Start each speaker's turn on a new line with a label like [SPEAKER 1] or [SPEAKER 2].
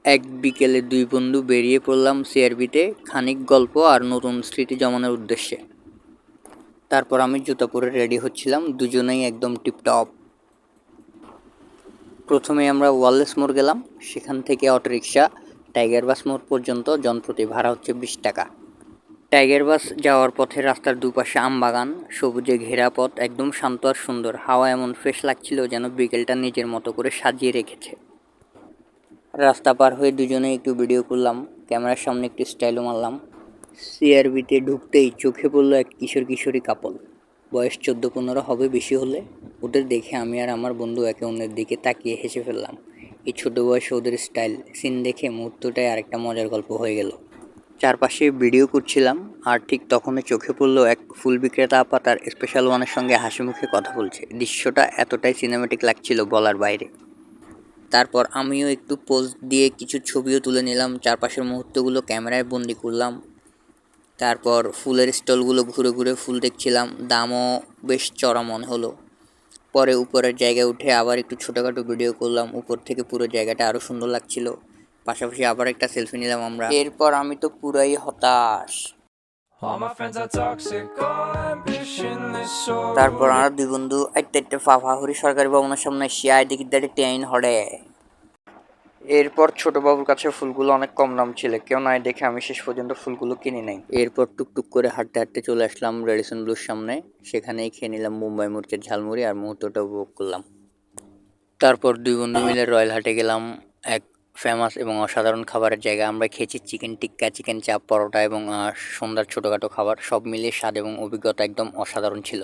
[SPEAKER 1] এক বিকেলে দুই বন্ধু বেরিয়ে পড়লাম সিআরবিতে খানিক গল্প আর নতুন স্মৃতি জমানোর উদ্দেশ্যে। তারপর আমি জুতা পরে রেডি হচ্ছিলাম, দুজনেই একদম টিপটপ। প্রথমে আমরা ওয়ালেস মোড় গেলাম, সেখান থেকে অটোরিকশা টাইগার বাস মোড় পর্যন্ত জনপ্রতি ভাড়া হচ্ছে 20 টাকা। টাইগার বাস যাওয়ার পথে রাস্তার দুপাশে আমবাগান, সবুজে ঘেরা পথ, একদম শান্ত আর সুন্দর। হাওয়া এমন ফ্রেশ লাগছিল যেন বিকেলটা নিজের মতো করে সাজিয়ে রেখেছে। রাস্তা পার হয়ে দুজনে একটু ভিডিও করলাম, ক্যামেরার সামনে একটু স্টাইলও মারলাম। সিআরবিতে ঢুকতেই চোখে পড়লো এক কিশোর কিশোরী কাপল, বয়স 14-15 হবে বেশি হলে। ওদের দেখে আমি আর আমার বন্ধু একে অন্যের দিকে তাকিয়ে হেসে ফেললাম। এই ছোট বয়সে ওদের স্টাইল সিন দেখে মুহূর্তটাই আরেকটা মজার গল্প হয়ে গেল। চারপাশে ভিডিও করছিলাম আর ঠিক তখনই চোখে পড়লো এক ফুল বিক্রেতা আপা তার স্পেশাল ওয়ানের সঙ্গে হাসি মুখে কথা বলছে। দৃশ্যটা এতটাই সিনেমেটিক লাগছিল বলার বাইরে। তারপর আমিও একটু পোজ দিয়ে কিছু ছবিও তুলে নিলাম, চারপাশের মুহূর্তগুলো ক্যামেরায় বন্দি করলাম। তারপর ফুলের স্টলগুলো ঘুরে ঘুরে ফুল দেখছিলাম, দামও বেশ চড়া মনে হলো। পরে উপরের জায়গায় উঠে আবার একটু ছোটোখাটো ভিডিও করলাম, উপর থেকে পুরো জায়গাটা আরও সুন্দর লাগছিল। পাশাপাশি আবার একটা সেলফি নিলাম আমরা। এরপর আমি তো পুরাই হতাশ। তারপর আমরা দুই বন্ধু একটা ফাফা হরি সরকারি ভবনের সামনে শিয়ায় দেখি ট্রেন হড়ে। এরপর ছোট বাবুর কাছে ফুলগুলো অনেক কম দাম ছিল, কেউ নাই দেখে আমি শেষ পর্যন্ত ফুলগুলো কিনে নেই। এরপর টুকটুক করে হাঁটতে হাঁটতে চলে আসলাম রেডিসন ব্লুর সামনে, সেখানেই খেয়ে নিলাম মুম্বাই মরিচের ঝালমুড়ি আর মুহূর্তটা উপভোগ করলাম। তারপর দুই বন্ধু মিলে রয়্যাল হাটে গেলাম, এক ফেমাস এবং অসাধারণ খাবারের জায়গা। আমরা খেয়েছি চিকেন টিক্কা, চিকেন চাপ, পরোটা এবং সন্ধ্যার ছোটোখাটো খাবার। সব মিলিয়ে স্বাদ এবং অভিজ্ঞতা একদম অসাধারণ ছিল।